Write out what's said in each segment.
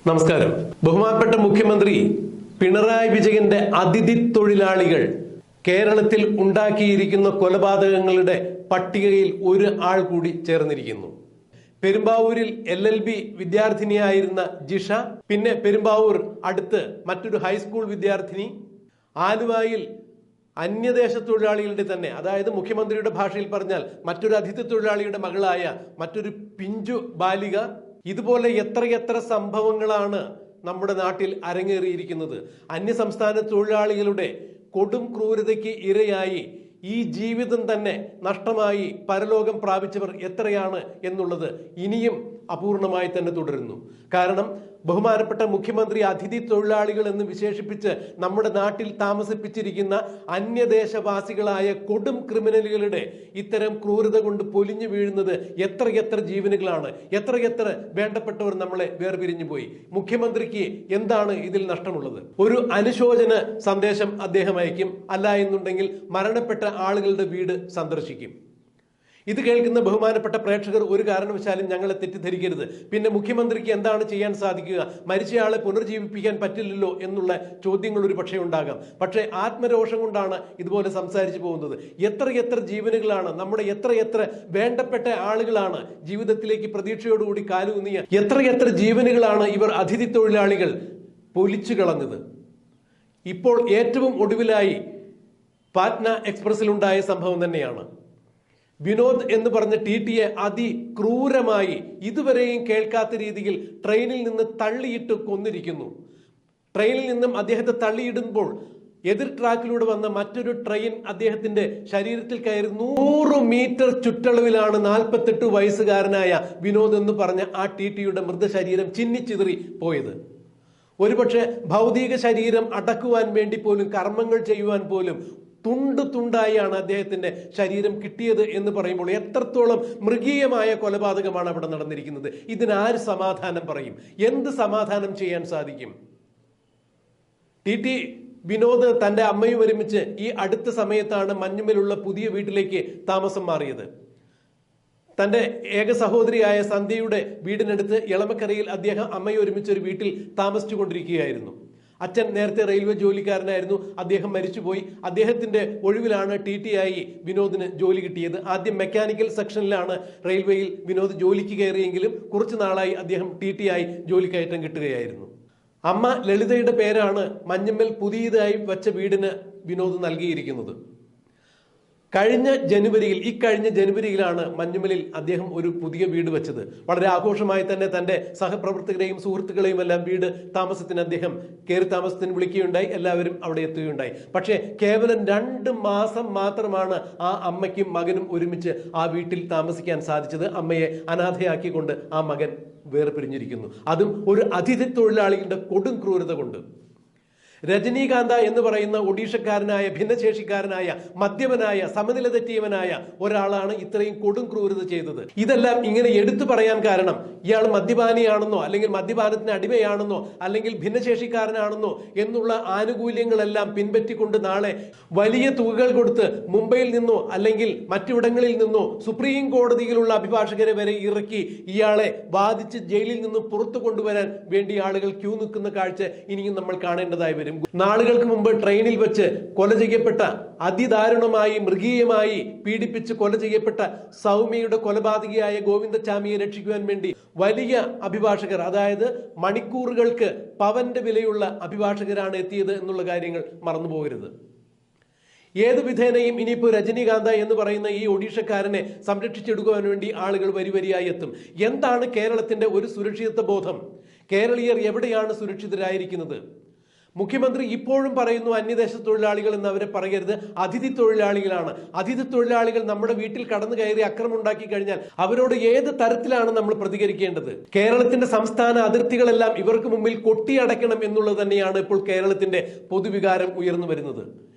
നമസ്കാരം. ബഹുമാനപ്പെട്ട മുഖ്യമന്ത്രി പിണറായി വിജയന്റെ അതിഥി തൊഴിലാളികൾ കേരളത്തിൽ ഉണ്ടാക്കിയിരിക്കുന്ന കൊലപാതകങ്ങളുടെ പട്ടികയിൽ ഒരു ആൾ കൂടി ചേർന്നിരിക്കുന്നു. പെരുമ്പാവൂരിൽ LLB വിദ്യാർത്ഥിനിയായിരുന്ന ജിഷ, പിന്നെ പെരുമ്പാവൂർ അടുത്ത് മറ്റൊരു ഹൈസ്കൂൾ വിദ്യാർത്ഥിനി, ആലുവയിൽ അന്യദേശ തൊഴിലാളികളുടെ തന്നെ, അതായത് മുഖ്യമന്ത്രിയുടെ ഭാഷയിൽ പറഞ്ഞാൽ മറ്റൊരു അതിഥി തൊഴിലാളിയുടെ മകളായ മറ്റൊരു പിഞ്ചു ബാലിക. ഇതുപോലെ എത്രയെത്ര സംഭവങ്ങളാണ് നമ്മുടെ നാട്ടിൽ അരങ്ങേറിയിരിക്കുന്നത്. അന്യസംസ്ഥാന തൊഴിലാളികളുടെ കൊടും ക്രൂരതയ്ക്ക് ഇരയായി ഈ ജീവിതം തന്നെ നഷ്ടമായി പരലോകം പ്രാപിച്ചവർ എത്രയാണ് എന്നുള്ളത് ഇനിയും അപൂർണമായി തന്നെ തുടരുന്നു. കാരണം ബഹുമാനപ്പെട്ട മുഖ്യമന്ത്രി അതിഥി തൊഴിലാളികൾ എന്ന് വിശേഷിപ്പിച്ച് നമ്മുടെ നാട്ടിൽ താമസിപ്പിച്ചിരിക്കുന്ന അന്യദേശവാസികളായ കൊടും ക്രിമിനലുകളുടെ ഇത്തരം ക്രൂരത കൊണ്ട് പൊലിഞ്ഞു വീഴുന്നത് എത്രയെത്ര ജീവനുകളാണ്, എത്രയെത്ര വേണ്ടപ്പെട്ടവർ നമ്മളെ വേർപിരിഞ്ഞു പോയി. മുഖ്യമന്ത്രിക്ക് എന്താണ് ഇതിൽ നഷ്ടമുള്ളത്? ഒരു അനുശോചന സന്ദേശം അദ്ദേഹം അയക്കും, അല്ല എന്നുണ്ടെങ്കിൽ മരണപ്പെട്ട ആളുകളുടെ വീട് സന്ദർശിക്കും. ഇത് കേൾക്കുന്ന ബഹുമാനപ്പെട്ട പ്രേക്ഷകർ ഒരു കാരണവശാലും ഞങ്ങളെ തെറ്റിദ്ധരിക്കരുത്. പിന്നെ മുഖ്യമന്ത്രിക്ക് എന്താണ് ചെയ്യാൻ സാധിക്കുക? മരിച്ചയാളെ പുനർജീവിപ്പിക്കാൻ പറ്റില്ലല്ലോ എന്നുള്ള ചോദ്യങ്ങൾ ഒരു പക്ഷേ ഉണ്ടാകാം. പക്ഷേ ആത്മരോഷം കൊണ്ടാണ് ഇതുപോലെ സംസാരിച്ചു പോകുന്നത്. എത്രയെത്ര ജീവനുകളാണ്, നമ്മുടെ എത്രയെത്ര വേണ്ടപ്പെട്ട ആളുകളാണ് ജീവിതത്തിലേക്ക് പ്രതീക്ഷയോടുകൂടി കാലൂന്നിയ എത്രയെത്ര ജീവനുകളാണ് ഇവർ അതിഥി തൊഴിലാളികൾ പൊലിച്ചു കളഞ്ഞത്. ഇപ്പോൾ ഏറ്റവും ഒടുവിലായി പാറ്റ്ന എക്സ്പ്രസിലുണ്ടായ സംഭവം തന്നെയാണ്. വിനോദ് എന്ന് പറഞ്ഞ TTയെ അതിക്രൂരമായി ഇതുവരെയും കേൾക്കാത്ത രീതിയിൽ ട്രെയിനിൽ നിന്ന് തള്ളിയിട്ട് കൊന്നിരിക്കുന്നു. ട്രെയിനിൽ നിന്നും അദ്ദേഹത്തെ തള്ളിയിടുമ്പോൾ എതിർ ട്രാക്കിലൂടെ വന്ന മറ്റൊരു ട്രെയിൻ അദ്ദേഹത്തിന്റെ ശരീരത്തിൽ കയറി 100 മീറ്റർ ചുറ്റളവിലാണ് 48 വയസ്സുകാരനായ വിനോദ് എന്ന് പറഞ്ഞ ആ TTയുടെ മൃതശരീരം ചിന്നിച്ചിതറി പോയത്. ഒരുപക്ഷെ ഭൗതിക ശരീരം അടക്കുവാൻ വേണ്ടി പോലും, കർമ്മങ്ങൾ ചെയ്യുവാൻ പോലും തുണ്ട് തുണ്ടായാണ് അദ്ദേഹത്തിന്റെ ശരീരം കിട്ടിയത് എന്ന് പറയുമ്പോൾ എത്രത്തോളം മൃഗീയമായ കൊലപാതകമാണ് അവിടെ നടന്നിരിക്കുന്നത്. ഇതിനാര് സമാധാനം പറയും? എന്ത് സമാധാനം ചെയ്യാൻ സാധിക്കും? TT വിനോദ് തന്റെ അമ്മയും ഒരുമിച്ച് ഈ അടുത്ത സമയത്താണ് മഞ്ഞുമലുള്ള പുതിയ വീട്ടിലേക്ക് താമസം മാറിയത്. തന്റെ ഏക സഹോദരിയായ സന്ധ്യയുടെ വീടിനടുത്ത് എളമക്കരയിൽ അദ്ദേഹം അമ്മയും ഒരുമിച്ച് ഒരു വീട്ടിൽ താമസിച്ചു കൊണ്ടിരിക്കുകയായിരുന്നു. അച്ഛൻ നേരത്തെ റെയിൽവേ ജോലിക്കാരനായിരുന്നു, അദ്ദേഹം മരിച്ചുപോയി. അദ്ദേഹത്തിന്റെ ഒഴിവിലാണ് TTയായി വിനോദിന് ജോലി കിട്ടിയത്. ആദ്യം മെക്കാനിക്കൽ സെക്ഷനിലാണ് റെയിൽവേയിൽ വിനോദ് ജോലിക്ക് കയറിയെങ്കിലും കുറച്ചു നാളായി അദ്ദേഹം TTയായി ജോലി കയറ്റം കിട്ടുകയായിരുന്നു. അമ്മ ലളിതയുടെ പേരാണ് മഞ്ഞമ്മൽ പുതിയതായി വച്ച വീടിന് വിനോദ് നൽകിയിരിക്കുന്നത്. ഇക്കഴിഞ്ഞ ജനുവരിയിലാണ് മഞ്ഞുമലിൽ അദ്ദേഹം ഒരു പുതിയ വീട് വെച്ചത്. വളരെ ആഘോഷമായി തന്നെ തന്റെ സഹപ്രവർത്തകരെയും സുഹൃത്തുക്കളെയും എല്ലാം വീട് താമസത്തിന് അദ്ദേഹം കയറി താമസത്തിന് വിളിക്കുകയുണ്ടായി. എല്ലാവരും അവിടെ എത്തുകയുണ്ടായി. പക്ഷേ കേവലം 2 മാസം മാത്രമാണ് ആ അമ്മയ്ക്കും മകനും ഒരുമിച്ച് ആ വീട്ടിൽ താമസിക്കാൻ സാധിച്ചത്. അമ്മയെ അനാഥയാക്കിക്കൊണ്ട് ആ മകൻ വേർപിരിഞ്ഞിരിക്കുന്നു. അതും ഒരു അതിഥി തൊഴിലാളികളുടെ കൊടും ക്രൂരത കൊണ്ട്. രജനീകാന്ത എന്ന് പറയുന്ന ഒഡീഷക്കാരനായ ഭിന്നശേഷിക്കാരനായ മദ്യപനായ സമനില തെറ്റിയവനായ ഒരാളാണ് ഇത്രയും കൊടും ക്രൂരത ചെയ്തത്. ഇതെല്ലാം ഇങ്ങനെ എടുത്തു പറയാൻ കാരണം ഇയാൾ മദ്യപാനിയാണെന്നോ അല്ലെങ്കിൽ മദ്യപാനത്തിന് അടിമയാണെന്നോ അല്ലെങ്കിൽ ഭിന്നശേഷിക്കാരനാണെന്നോ എന്നുള്ള ആനുകൂല്യങ്ങളെല്ലാം പിൻപറ്റിക്കൊണ്ട് നാളെ വലിയ തുകകൾ കൊടുത്ത് മുംബൈയിൽ നിന്നോ അല്ലെങ്കിൽ മറ്റിവിടങ്ങളിൽ നിന്നോ സുപ്രീം കോടതിയിലുള്ള അഭിഭാഷകരെ വരെ ഇറക്കി ഇയാളെ ബാധിച്ച് ജയിലിൽ നിന്ന് പുറത്തു കൊണ്ടുവരാൻ വേണ്ടി ആളുകൾ ക്യൂ നിൽക്കുന്ന കാഴ്ച ഇനിയും നമ്മൾ കാണേണ്ടതായി വരും. നാളുകൾക്ക് മുമ്പ് ട്രെയിനിൽ വെച്ച് കൊല ചെയ്യപ്പെട്ട, അതിദാരുണമായി മൃഗീയമായി പീഡിപ്പിച്ച് കൊല ചെയ്യപ്പെട്ട സൗമ്യയുടെ കൊലപാതകിയായ ഗോവിന്ദച്ചാമിയെ രക്ഷിക്കുവാൻ വേണ്ടി വലിയ അഭിഭാഷകർ, അതായത് മണിക്കൂറുകൾക്ക് പവന്റെ വിലയുള്ള അഭിഭാഷകരാണ് എത്തിയത് എന്നുള്ള കാര്യങ്ങൾ മറന്നുപോകരുത്. ഏത് വിധേനയും ഇനിയിപ്പോൾ രജനീകാന്ത എന്ന് പറയുന്ന ഈ ഒഡീഷക്കാരനെ സംരക്ഷിച്ചെടുക്കുവാൻ വേണ്ടി ആളുകൾ വരിവരിയായി എത്തും. എന്താണ് കേരളത്തിന്റെ ഒരു സുരക്ഷിതത്വ ബോധം? കേരളീയർ എവിടെയാണ് സുരക്ഷിതരായിരിക്കുന്നത്? മുഖ്യമന്ത്രി ഇപ്പോഴും പറയുന്നു അന്യദേശ തൊഴിലാളികൾ എന്ന് അവരെ പറയരുത്, അതിഥി തൊഴിലാളികളാണ്. അതിഥി തൊഴിലാളികൾ നമ്മുടെ വീട്ടിൽ കടന്നു കയറി അക്രമം ഉണ്ടാക്കി കഴിഞ്ഞാൽ അവരോട് ഏത് തരത്തിലാണ് നമ്മൾ പ്രതികരിക്കേണ്ടത്? കേരളത്തിന്റെ സംസ്ഥാന അതിർത്തികളെല്ലാം ഇവർക്ക് മുമ്പിൽ കൊട്ടിയടയ്ക്കണം എന്നുള്ളത് തന്നെയാണ് ഇപ്പോൾ കേരളത്തിന്റെ പൊതുവികാരം ഉയർന്നു വരുന്നത്.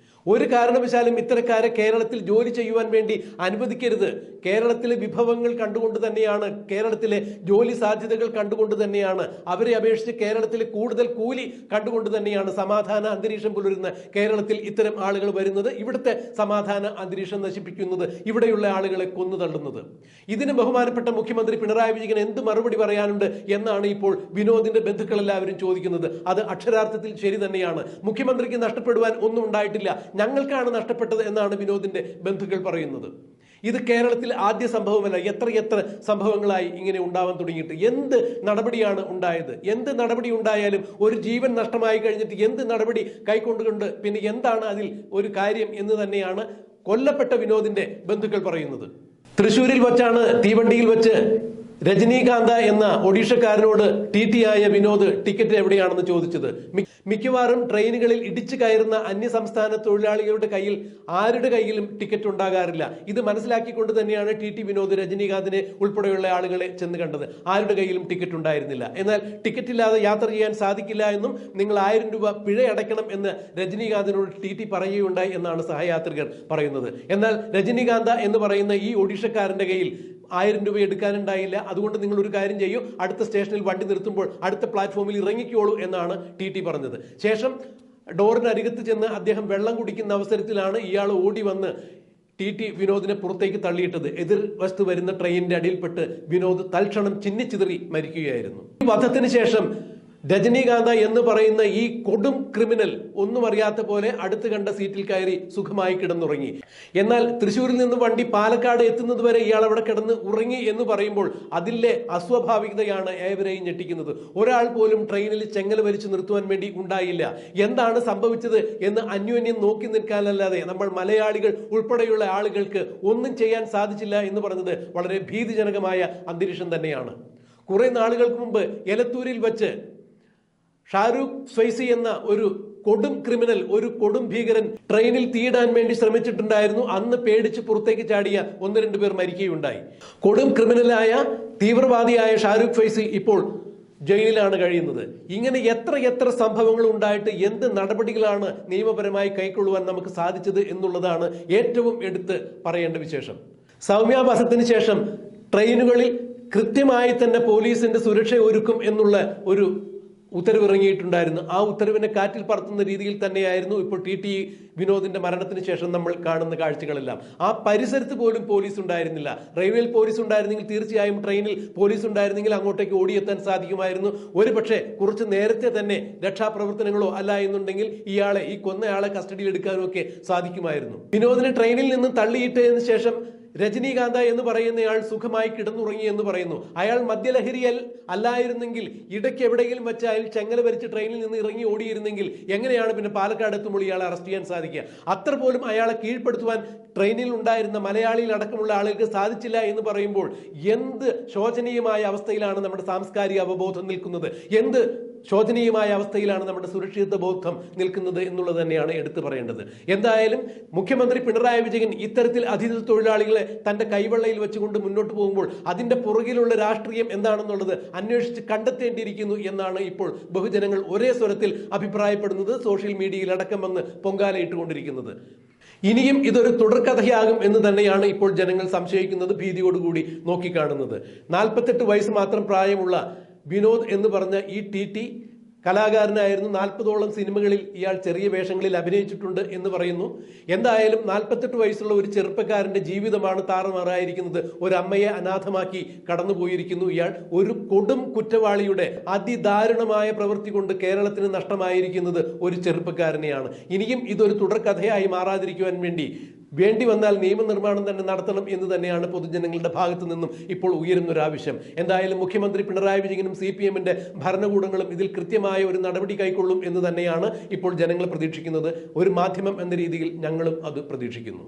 ഒരു കാരണവശാലും ഇത്തരക്കാരെ കേരളത്തിൽ ജോലി ചെയ്യുവാൻ വേണ്ടി അനുവദിക്കരുത്. കേരളത്തിലെ വിഭവങ്ങൾ കണ്ടുകൊണ്ട് തന്നെയാണ്, കേരളത്തിലെ ജോലി സാധ്യതകൾ കണ്ടുകൊണ്ട് തന്നെയാണ്, അവരെ അപേക്ഷിച്ച് കേരളത്തിലെ കൂടുതൽ കൂലി കണ്ടുകൊണ്ട് തന്നെയാണ് സമാധാന അന്തരീക്ഷം പുലരുന്ന കേരളത്തിൽ ഇത്തരം ആളുകൾ വരുന്നത്, ഇവിടുത്തെ സമാധാന അന്തരീക്ഷം നശിപ്പിക്കുന്നത്, ഇവിടെയുള്ള ആളുകളെ കൊന്നു തള്ളുന്നത്. ഇതിന് ബഹുമാനപ്പെട്ട മുഖ്യമന്ത്രി പിണറായി വിജയൻ എന്ത് മറുപടി പറയാനുണ്ട് എന്നാണ് ഇപ്പോൾ വിനോദിന്റെ ബന്ധുക്കൾ എല്ലാവരും ചോദിക്കുന്നത്. അത് അക്ഷരാർത്ഥത്തിൽ ശരി തന്നെയാണ്. മുഖ്യമന്ത്രിക്ക് നഷ്ടപ്പെടുവാൻ ഒന്നും ഉണ്ടായിട്ടില്ല, ഞങ്ങൾക്കാണ് നഷ്ടപ്പെട്ടത് എന്നാണ് വിനോദിന്റെ ബന്ധുക്കൾ പറയുന്നത്. ഇത് കേരളത്തിൽ ആദ്യ സംഭവമല്ല, എത്ര സംഭവങ്ങളായി ഇങ്ങനെ ഉണ്ടാവാൻ തുടങ്ങിയിട്ട്. എന്ത് നടപടിയാണ് ഉണ്ടായത്? എന്ത് നടപടി ഉണ്ടായാലും ഒരു ജീവൻ നഷ്ടമായി കഴിഞ്ഞിട്ട് എന്ത് നടപടി കൈക്കൊണ്ടുകൊണ്ട് പിന്നെ എന്താണ് അതിൽ ഒരു കാര്യം എന്ന് തന്നെയാണ് കൊല്ലപ്പെട്ട വിനോദിന്റെ ബന്ധുക്കൾ പറയുന്നത്. തൃശ്ശൂരിൽ വച്ചാണ് തീവണ്ടിയിൽ വെച്ച് രജനീകാന്ത എന്ന ഒഡീഷക്കാരനോട് ടി ആയ വിനോദ് ടിക്കറ്റ് എവിടെയാണെന്ന് ചോദിച്ചത്. മിക്കവാറും ട്രെയിനുകളിൽ ഇടിച്ചു കയറുന്ന അന്യസംസ്ഥാന തൊഴിലാളികളുടെ കയ്യിൽ ആരുടെ കയ്യിലും ടിക്കറ്റ് ഉണ്ടാകാറില്ല. ഇത് മനസ്സിലാക്കിക്കൊണ്ട് തന്നെയാണ് ടി വിനോദ് രജനീകാന്തിനെ ഉൾപ്പെടെയുള്ള ആളുകളെ ചെന്ന് കണ്ടത്. ആരുടെ കയ്യിലും ടിക്കറ്റ് ഉണ്ടായിരുന്നില്ല. എന്നാൽ ടിക്കറ്റ് ഇല്ലാതെ യാത്ര ചെയ്യാൻ സാധിക്കില്ല എന്നും നിങ്ങൾ 1000 രൂപ പിഴ അടയ്ക്കണം എന്ന് രജനീകാന്തിനോട് ടി പറയുകയുണ്ടായി എന്നാണ് സഹയാത്രികർ പറയുന്നത്. എന്നാൽ രജനീകാന്ത എന്ന് പറയുന്ന ഈ ഒഡീഷക്കാരന്റെ കയ്യിൽ 1000 രൂപ എടുക്കാനുണ്ടായില്ല. അതുകൊണ്ട് നിങ്ങൾ ഒരു കാര്യം ചെയ്യൂ, അടുത്ത സ്റ്റേഷനിൽ വണ്ടി നിർത്തുമ്പോൾ അടുത്ത പ്ലാറ്റ്ഫോമിൽ ഇറങ്ങിക്കോളൂ എന്നാണ് ടി പറഞ്ഞത്. ശേഷം ഡോറിനരികത്ത് ചെന്ന് അദ്ദേഹം വെള്ളം കുടിക്കുന്ന അവസരത്തിലാണ് ഇയാൾ ഓടി വന്ന് ടി വിനോദിനെ പുറത്തേക്ക് തള്ളിയിട്ടത്. എതിർ വശത്ത് വരുന്ന ട്രെയിനിന്റെ അടിയിൽപ്പെട്ട് വിനോദ് തൽക്ഷണം ചിന്നിച്ചിതറി മരിക്കുകയായിരുന്നു. ഈ വധത്തിന് ശേഷം രജനീകാന്ത എന്ന് പറയുന്ന ഈ കൊടും ക്രിമിനൽ ഒന്നും അറിയാത്ത പോലെ അടുത്ത് കണ്ട സീറ്റിൽ കയറി സുഖമായി കിടന്നുറങ്ങി. എന്നാൽ തൃശ്ശൂരിൽ നിന്ന് വണ്ടി പാലക്കാട് എത്തുന്നത് വരെ ഇയാൾ അവിടെ കിടന്ന് ഉറങ്ങി എന്ന് പറയുമ്പോൾ അതിലെ അസ്വാഭാവികതയാണ് ഏവരെയും ഞെട്ടിക്കുന്നത്. ഒരാൾ പോലും ട്രെയിനിൽ ചെങ്ങല വലിച്ചു നിർത്തുവാൻ വേണ്ടി ഉണ്ടായില്ല. എന്താണ് സംഭവിച്ചത് എന്ന് അന്യോന്യം നോക്കി നിൽക്കാനല്ലാതെ നമ്മൾ മലയാളികൾ ഉൾപ്പെടെയുള്ള ആളുകൾക്ക് ഒന്നും ചെയ്യാൻ സാധിച്ചില്ല എന്ന് പറഞ്ഞത് വളരെ ഭീതിജനകമായ അന്തരീക്ഷം തന്നെയാണ്. കുറെ നാളുകൾക്ക് മുമ്പ് എലത്തൂരിൽ വെച്ച് ഷാരൂഖ് സ്വൈസി എന്ന ഒരു കൊടും ക്രിമിനൽ, ഒരു കൊടും ഭീകരൻ ട്രെയിനിൽ തീയിടാൻ വേണ്ടി ശ്രമിച്ചിട്ടുണ്ടായിരുന്നു. അന്ന് പേടിച്ച് പുറത്തേക്ക് ചാടിയ 1-2 പേർ മരിക്കുകയുണ്ടായി. കൊടും ക്രിമിനലായ തീവ്രവാദിയായ ഷാരൂഖ് സ്വൈസി ഇപ്പോൾ ജയിലിലാണ് കഴിയുന്നത്. ഇങ്ങനെ എത്ര സംഭവങ്ങൾ ഉണ്ടായിട്ട് എന്ത് നടപടികളാണ് നിയമപരമായി കൈക്കൊള്ളുവാൻ നമുക്ക് സാധിച്ചത് എന്നുള്ളതാണ് ഏറ്റവും എടുത്ത് പറയേണ്ട വിശേഷം. സൗമ്യാഭാസത്തിന് ശേഷം ട്രെയിനുകളിൽ കൃത്യമായി തന്നെ പോലീസിന്റെ സുരക്ഷ ഒരുക്കും എന്നുള്ള ഒരു ഉത്തരവിറങ്ങിയിട്ടുണ്ടായിരുന്നു. ആ ഉത്തരവിനെ കാറ്റിൽ പറത്തുന്ന രീതിയിൽ തന്നെയായിരുന്നു ഇപ്പോൾ ടി വിനോദിന്റെ മരണത്തിന് ശേഷം നമ്മൾ കാണുന്ന കാഴ്ചകളെല്ലാം. ആ പരിസരത്ത് പോലും പോലീസ് ഉണ്ടായിരുന്നില്ല. റെയിൽവേയിൽ പോലീസ് ഉണ്ടായിരുന്നെങ്കിൽ തീർച്ചയായും ട്രെയിനിൽ പോലീസ് ഉണ്ടായിരുന്നെങ്കിൽ അങ്ങോട്ടേക്ക് ഓടിയെത്താൻ സാധിക്കുമായിരുന്നു. ഒരു പക്ഷേ കുറച്ച് നേരത്തെ തന്നെ രക്ഷാപ്രവർത്തനങ്ങളോ അല്ല എന്നുണ്ടെങ്കിൽ ഇയാളെ, ഈ കൊന്നയാളെ കസ്റ്റഡിയിൽ എടുക്കാനും ഒക്കെ സാധിക്കുമായിരുന്നു. വിനോദിനെ ട്രെയിനിൽ നിന്ന് തള്ളിയിട്ടതിന് ശേഷം രജനീകാന്ത എന്ന് പറയുന്നയാൾ സുഖമായി കിടന്നുറങ്ങി എന്ന് പറയുന്നു. അയാൾ മദ്യലഹരിയിൽ അല്ലായിരുന്നെങ്കിൽ ഇടയ്ക്ക് എവിടെയെങ്കിലും വെച്ച് അയാൾ ചെങ്ങല വരിച്ച് ട്രെയിനിൽ നിന്ന് ഇറങ്ങി ഓടിയിരുന്നെങ്കിൽ എങ്ങനെയാണ് പിന്നെ പാലക്കാട് എത്തുമ്പോൾ ഇയാളെ അറസ്റ്റ് ചെയ്യാൻ സാധിക്കുക? അത്ര പോലും അയാളെ കീഴ്പ്പെടുത്തുവാൻ ട്രെയിനിൽ ഉണ്ടായിരുന്ന മലയാളിയിൽ അടക്കമുള്ള ആളുകൾക്ക് സാധിച്ചില്ല എന്ന് പറയുമ്പോൾ എന്ത് ശോചനീയമായ അവസ്ഥയിലാണ് നമ്മുടെ സാംസ്കാരിക അവബോധം നിൽക്കുന്നത്, എന്ത് ശോചനീയമായ അവസ്ഥയിലാണ് നമ്മുടെ സുരക്ഷിത ബോധം നിൽക്കുന്നത് എന്നുള്ളത് തന്നെയാണ് എടുത്തു പറയേണ്ടത്. എന്തായാലും മുഖ്യമന്ത്രി പിണറായി വിജയൻ ഇത്തരത്തിൽ അതിഥി തൊഴിലാളികളെ തന്റെ കൈവെള്ളയിൽ വെച്ചുകൊണ്ട് മുന്നോട്ട് പോകുമ്പോൾ അതിന്റെ പുറകിലുള്ള രാഷ്ട്രീയം എന്താണെന്നുള്ളത് അന്വേഷിച്ച് കണ്ടെത്തേണ്ടിയിരിക്കുന്നു എന്നാണ് ഇപ്പോൾ ബഹുജനങ്ങൾ ഒരേ സ്വരത്തിൽ അഭിപ്രായപ്പെടുന്നത്, സോഷ്യൽ മീഡിയയിൽ അടക്കം വന്ന് പൊങ്കാലയിട്ടുകൊണ്ടിരിക്കുന്നത്. ഇനിയും ഇതൊരു തുടർക്കഥയാകും എന്ന് തന്നെയാണ് ഇപ്പോൾ ജനങ്ങൾ സംശയിക്കുന്നത്, ഭീതിയോടുകൂടി നോക്കിക്കാണുന്നത്. 48 വയസ്സ് മാത്രം പ്രായമുള്ള വിനോദ് എന്ന് പറഞ്ഞ ഈ ടി കലാകാരനായിരുന്നു. 40ഓളം സിനിമകളിൽ ഇയാൾ ചെറിയ വേഷങ്ങളിൽ അഭിനയിച്ചിട്ടുണ്ട് എന്ന് പറയുന്നു. എന്തായാലും 48 വയസ്സുള്ള ഒരു ചെറുപ്പക്കാരന്റെ ജീവിതമാണ് താറുമാറായിരിക്കുന്നത്. ഒരമ്മയെ അനാഥമാക്കി കടന്നുപോയിരിക്കുന്നു ഇയാൾ. ഒരു കൊടും കുറ്റവാളിയുടെ അതിദാരുണമായ പ്രവൃത്തി കൊണ്ട് കേരളത്തിന് നഷ്ടമായിരിക്കുന്നത് ഒരു ചെറുപ്പക്കാരനെയാണ്. ഇനിയും ഇതൊരു തുടർക്കഥയായി മാറാതിരിക്കുവാൻ വേണ്ടി വന്നാൽ നിയമനിർമ്മാണം തന്നെ നടത്തണം എന്ന് തന്നെയാണ് പൊതുജനങ്ങളുടെ ഭാഗത്തു നിന്നും ഇപ്പോൾ ഉയരുന്നൊരാവശ്യം. എന്തായാലും മുഖ്യമന്ത്രി പിണറായി വിജയനും CPM-ന്റെ ഭരണകൂടങ്ങളും ഇതിൽ കൃത്യമായ ഒരു നടപടി കൈക്കൊള്ളും എന്ന് തന്നെയാണ് ഇപ്പോൾ ജനങ്ങൾ പ്രതീക്ഷിക്കുന്നത്. ഒരു മാധ്യമം എന്ന രീതിയിൽ ഞങ്ങളും അത് പ്രതീക്ഷിക്കുന്നു.